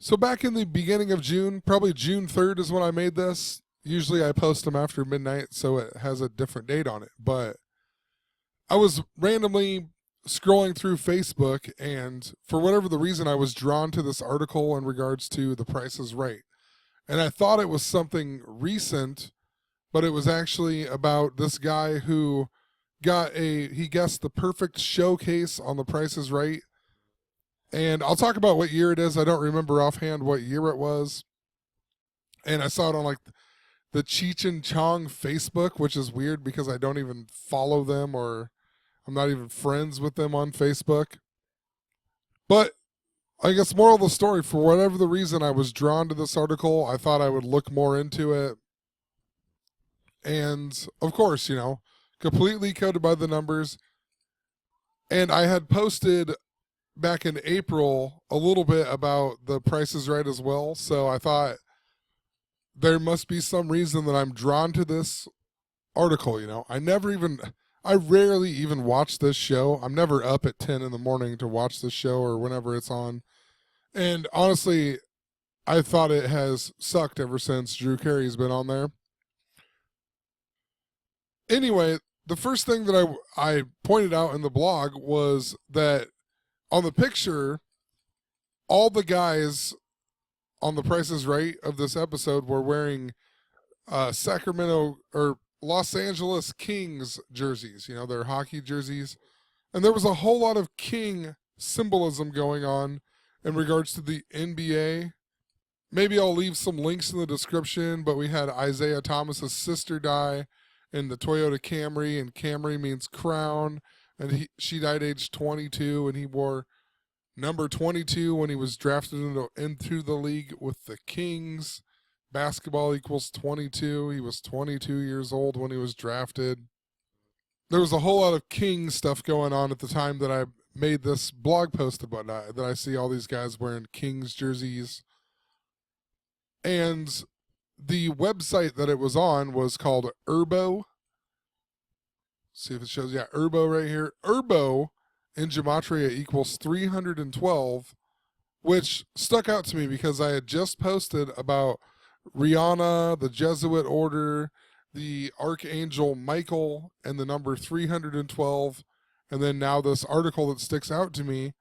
So back in the beginning of June, probably June 3rd is when I made this. Usually I post them after midnight, so it has a different date on it. But I was randomly scrolling through Facebook, and for whatever the reason, I was drawn to this article in regards to The Price is Right. And I thought it was something recent, but it was actually about this guy who he guessed the perfect showcase on The Price is Right. And I'll talk about what year it is. I don't remember offhand what year it was. And I saw it on like the Cheech and Chong Facebook, which is weird because I don't even follow them or I'm not even friends with them on Facebook. But I guess moral of the story, for whatever the reason I was drawn to this article, I thought I would look more into it. And of course, completely coded by the numbers. And I had posted back in April a little bit about The Price is Right as well. So I thought there must be some reason that I'm drawn to this article. I rarely even watch this show. I'm never up at 10 in the morning to watch this show or whenever it's on. And honestly, I thought it has sucked ever since Drew Carey's been on there. Anyway, the first thing that I pointed out in the blog was that on the picture, all the guys on The Price is Right of this episode were wearing Sacramento or Los Angeles Kings jerseys, their hockey jerseys. And there was a whole lot of King symbolism going on in regards to the NBA. Maybe I'll leave some links in the description, but we had Isaiah Thomas's sister die in the Toyota Camry, and Camry means crown. And she died age 22, and he wore number 22 when he was drafted into the league with the Kings. Basketball equals 22. He was 22 years old when he was drafted. There was a whole lot of King stuff going on at the time that I made this blog post about that I see all these guys wearing Kings jerseys. And the website that it was on was called Urbo. See if it shows. Yeah, Urbo right here. Urbo in gematria equals 312, which stuck out to me because I had just posted about Rihanna, the Jesuit order, the Archangel Michael, and the number 312. And then now this article that sticks out to me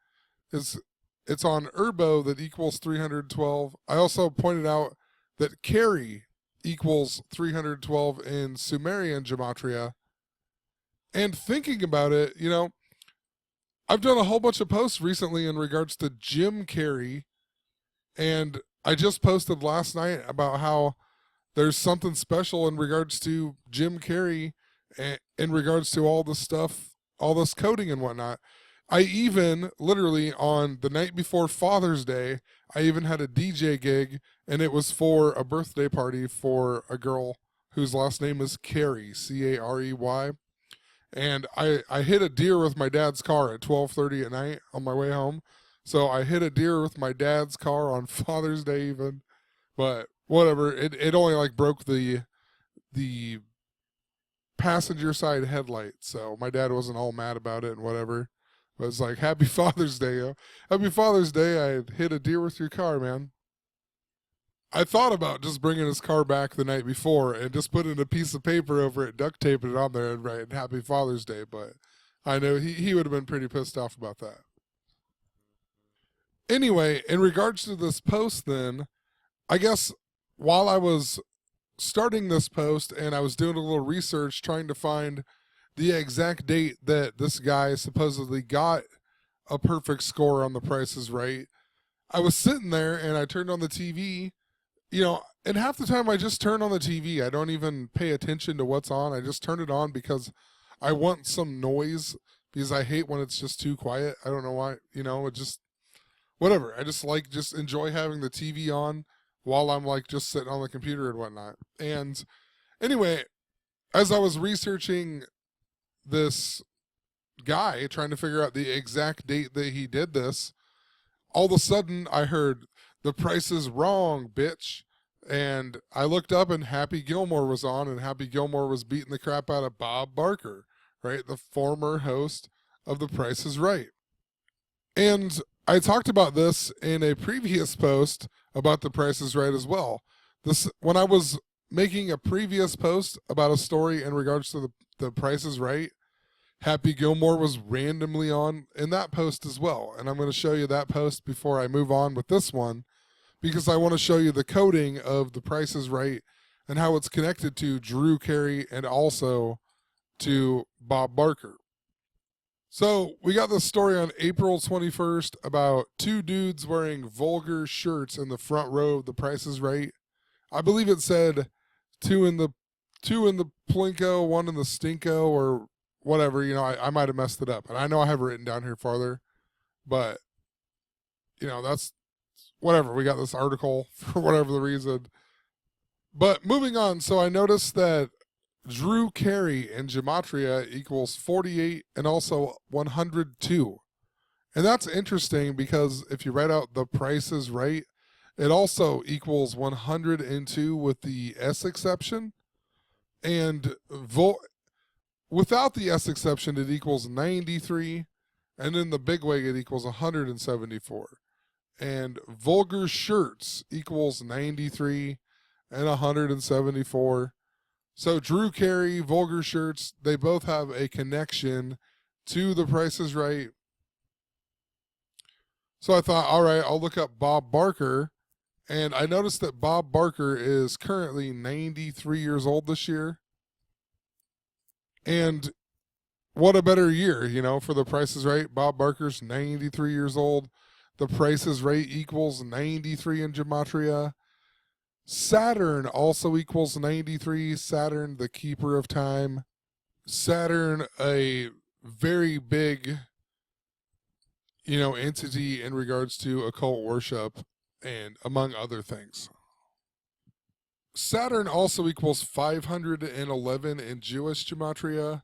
it's on Urbo that equals 312. I also pointed out that Carey equals 312 in Sumerian gematria. And thinking about it, I've done a whole bunch of posts recently in regards to Jim Carey, and I just posted last night about how there's something special in regards to Jim Carey in regards to all this stuff, all this coding and whatnot. I even, literally on the night before Father's Day, I even had a DJ gig, and it was for a birthday party for a girl whose last name is Carey, Carey. And I hit a deer with my dad's car at 12:30 at night on my way home. So I hit a deer with my dad's car on Father's Day even. But whatever, it only like broke the passenger side headlight. So my dad wasn't all mad about it and whatever. But it's like, Happy Father's Day, yo. Happy Father's Day. I hit a deer with your car, man. I thought about just bringing his car back the night before and just putting a piece of paper over it, duct taping it on there and writing Happy Father's Day, but I know he would have been pretty pissed off about that. Anyway, in regards to this post then, I guess while I was starting this post and I was doing a little research trying to find the exact date that this guy supposedly got a perfect score on The Price is Right, I was sitting there and I turned on the TV. And half the time I just turn on the TV. I don't even pay attention to what's on. I just turn it on because I want some noise because I hate when it's just too quiet. I don't know why, it just, whatever. I just enjoy having the TV on while I'm like just sitting on the computer and whatnot. And anyway, as I was researching this guy, trying to figure out the exact date that he did this, all of a sudden I heard, "The price is wrong, bitch." And I looked up and Happy Gilmore was on, and Happy Gilmore was beating the crap out of Bob Barker, right? The former host of The Price is Right. And I talked about this in a previous post about The Price is Right as well. This when I was making a previous post about a story in regards to the Price is Right, Happy Gilmore was randomly on in that post as well. And I'm going to show you that post before I move on with this one, because I want to show you the coding of The Price is Right and how it's connected to Drew Carey and also to Bob Barker. So we got this story on April 21st about two dudes wearing vulgar shirts in the front row of The Price is Right. I believe it said two in the plinko, one in the stinko, or whatever. I might have messed it up, and I know I have it written down here farther, but that's whatever. We got this article for whatever the reason. But moving on, so I noticed that Drew Carey in Gematria equals 48 and also 102. And that's interesting because if you write out The Price is Right, it also equals 102 with the S exception. And without the S exception, it equals 93. And in the big wig, it equals 174. And vulgar shirts equals 93 and 174. So Drew Carey, vulgar shirts, they both have a connection to The Price is Right. So I thought, all right, I'll look up Bob Barker. And I noticed that Bob Barker is currently 93 years old this year. And what a better year, for The Price is Right. Bob Barker's 93 years old. The Price is Right equals 93 in Gematria. Saturn also equals 93. Saturn, the keeper of time. Saturn, a very big, entity in regards to occult worship and among other things. Saturn also equals 511 in Jewish Gematria,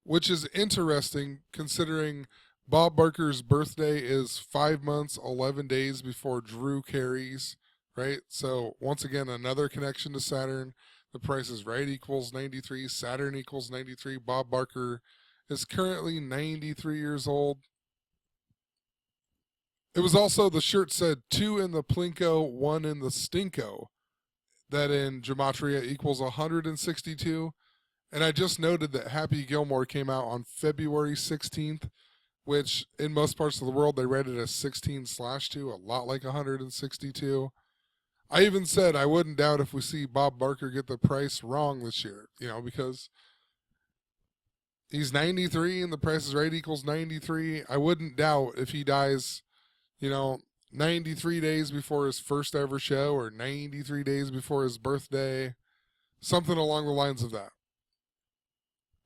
which is interesting considering Bob Barker's birthday is 5 months, 11 days before Drew Carey's. Right? So once again, another connection to Saturn. The Price is Right equals 93. Saturn equals 93. Bob Barker is currently 93 years old. It was also, the shirt said 2 in the plinko, 1 in the stinko. That in Gematria equals 162. And I just noted that Happy Gilmore came out on February 16th, which in most parts of the world they read it as 16/2, a lot like 162. I even said I wouldn't doubt if we see Bob Barker get the price wrong this year, because he's 93 and The Price is Right equals 93. I wouldn't doubt if he dies, 93 days before his first ever show or 93 days before his birthday, something along the lines of that.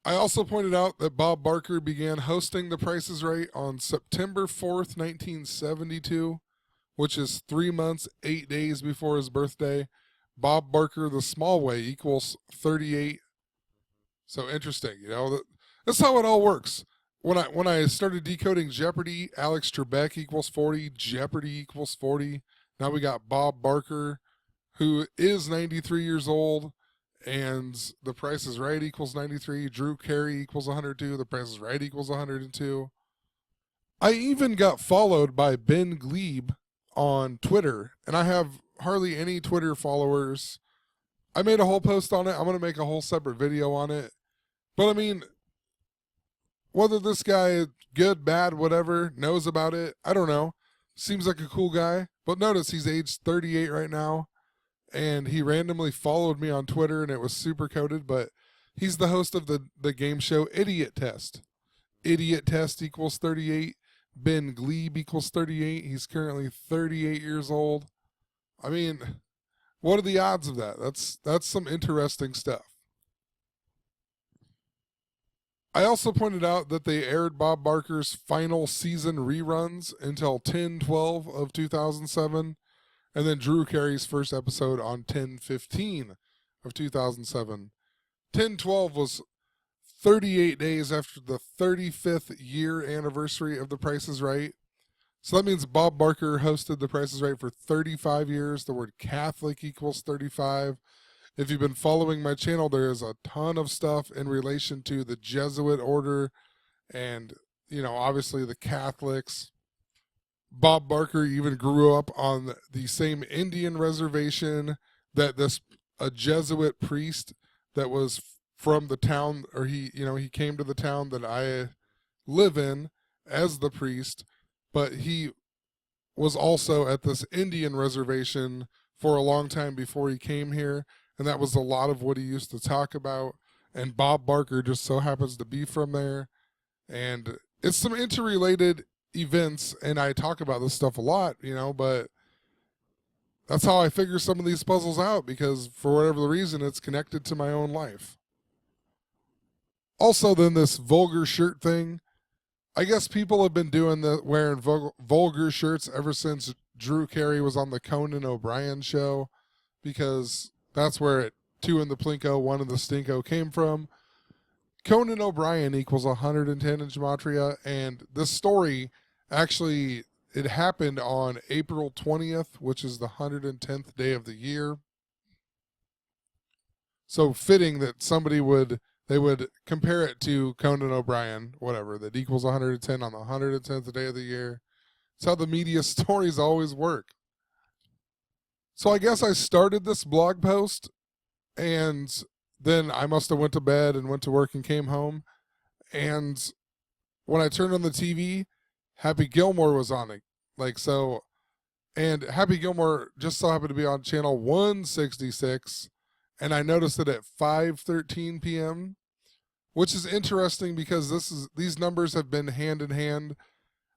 I also pointed out that Bob Barker began hosting The Price is Right on September 4th, 1972. Which is 3 months, 8 days before his birthday. Bob Barker, the small way, equals 38. So interesting, that's how it all works. When I started decoding Jeopardy, Alex Trebek equals 40, Jeopardy equals 40. Now we got Bob Barker, who is 93 years old, and The Price is Right equals 93. Drew Carey equals 102. The Price is Right equals 102. I even got followed by Ben Glebe on Twitter, and I have hardly any Twitter followers. I made a whole post on it. I'm going to make a whole separate video on it. But I mean, whether this guy, good, bad, whatever, knows about it, I don't know. Seems like a cool guy. But notice he's aged 38 right now, and he randomly followed me on Twitter, and it was super coded, but he's the host of the game show Idiot Test. Idiot Test equals 38. Ben Glebe equals 38. He's currently 38 years old. I mean, what are the odds of that? That's some interesting stuff. I also pointed out that they aired Bob Barker's final season reruns until 10/12 of 2007, and then Drew Carey's first episode on 10/15 of 2007. 10/12 was 38 days after the 35th year anniversary of The Price is Right. So that means Bob Barker hosted The Price is Right for 35 years. The word Catholic equals 35. If you've been following my channel, there is a ton of stuff in relation to the Jesuit order and, obviously the Catholics. Bob Barker even grew up on the same Indian reservation that a Jesuit priest that was from the town, or he came to the town that I live in as the priest, but he was also at this Indian reservation for a long time before he came here, and that was a lot of what he used to talk about. And Bob Barker just so happens to be from there, and it's some interrelated events, and I talk about this stuff a lot, but that's how I figure some of these puzzles out, because for whatever the reason, it's connected to my own life. Also, then this vulgar shirt thing. I guess people have been wearing vulgar shirts ever since Drew Carey was on the Conan O'Brien show, because that's where 2 in the Plinko, 1 in the Stinko came from. Conan O'Brien equals 110 in Gematria, and this story actually, it happened on April 20th, which is the 110th day of the year. So fitting that they would compare it to Conan O'Brien, whatever, that equals 110 on the 110th day of the year. It's how the media stories always work. So I guess I started this blog post, and then I must have went to bed and went to work and came home. And when I turned on the TV, Happy Gilmore was on it. And Happy Gilmore just so happened to be on channel 166, and I noticed it at 5:13 p.m., which is interesting because these numbers have been hand in hand.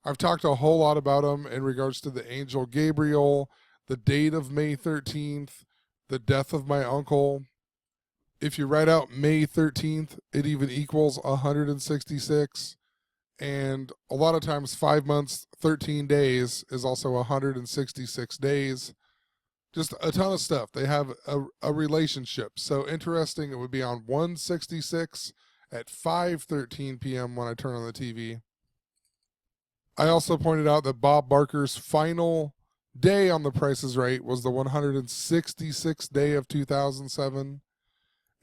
I've talked a whole lot about them in regards to the angel Gabriel, the date of May 13th, the death of my uncle. If you write out May 13th, it even equals 166. And a lot of times 5 months, 13 days is also 166 days. Just a ton of stuff. They have a relationship. So interesting, it would be on 166 at 5:13 p.m. when I turn on the TV. I also pointed out that Bob Barker's final day on The Price is Right was the 166th day of 2007.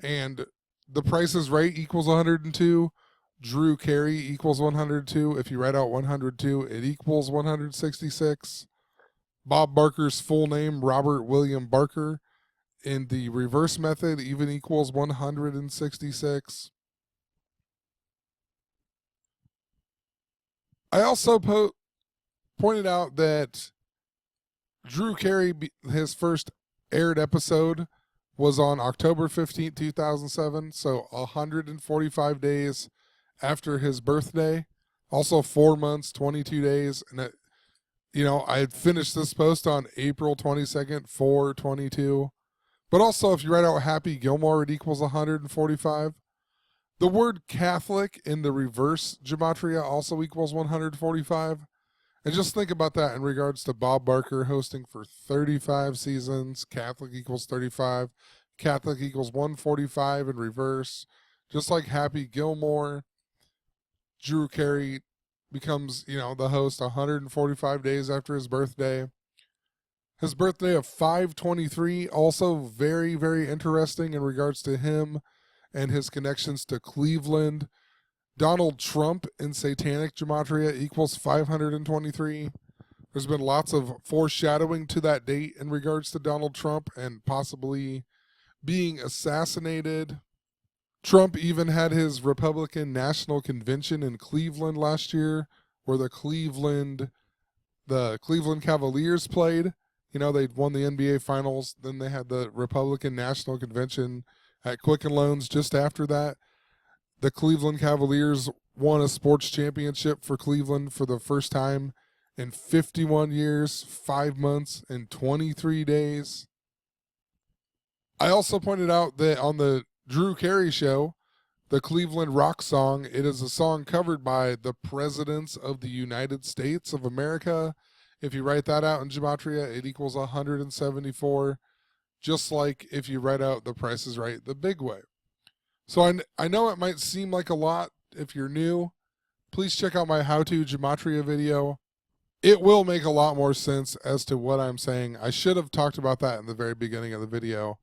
And The Price is Right equals 102. Drew Carey equals 102. If you write out 102, it equals 166. Bob Barker's full name, Robert William Barker, in the reverse method even equals 166. I also pointed out that Drew Carey, his first aired episode was on October 15th, 2007, so 145 days after his birthday. Also 4 months, 22 days. And, I had finished this post on April 22nd, 4/22. But also, if you write out Happy Gilmore, it equals 145. The word Catholic in the reverse gematria also equals 145. And just think about that in regards to Bob Barker hosting for 35 seasons. Catholic equals 35. Catholic equals 145 in reverse. Just like Happy Gilmore, Drew Carey becomes, the host 145 days after his birthday. His birthday of 5/23, also very, very interesting in regards to him and his connections to Cleveland. Donald Trump in Satanic Gematria equals 523. There's been lots of foreshadowing to that date in regards to Donald Trump and possibly being assassinated. Trump even had his Republican National Convention in Cleveland last year, where the Cleveland Cavaliers played. They'd won the NBA Finals. Then they had the Republican National Convention at Quicken Loans just after that. The Cleveland Cavaliers won a sports championship for Cleveland for the first time in 51 years, 5 months, and 23 days. I also pointed out that on the Drew Carey show, the Cleveland rock song, it is a song covered by the presidents of the United States of America. If you write that out in Gematria, it equals 174, just like if you write out The Price is Right the big way. So I know it might seem like a lot if you're new. Please check out my how-to Gematria video. It will make a lot more sense as to what I'm saying. I should have talked about that in the very beginning of the video.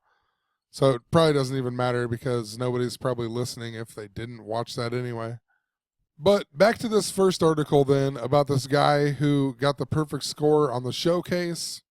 So it probably doesn't even matter because nobody's probably listening if they didn't watch that anyway. But back to this first article then about this guy who got the perfect score on the showcase.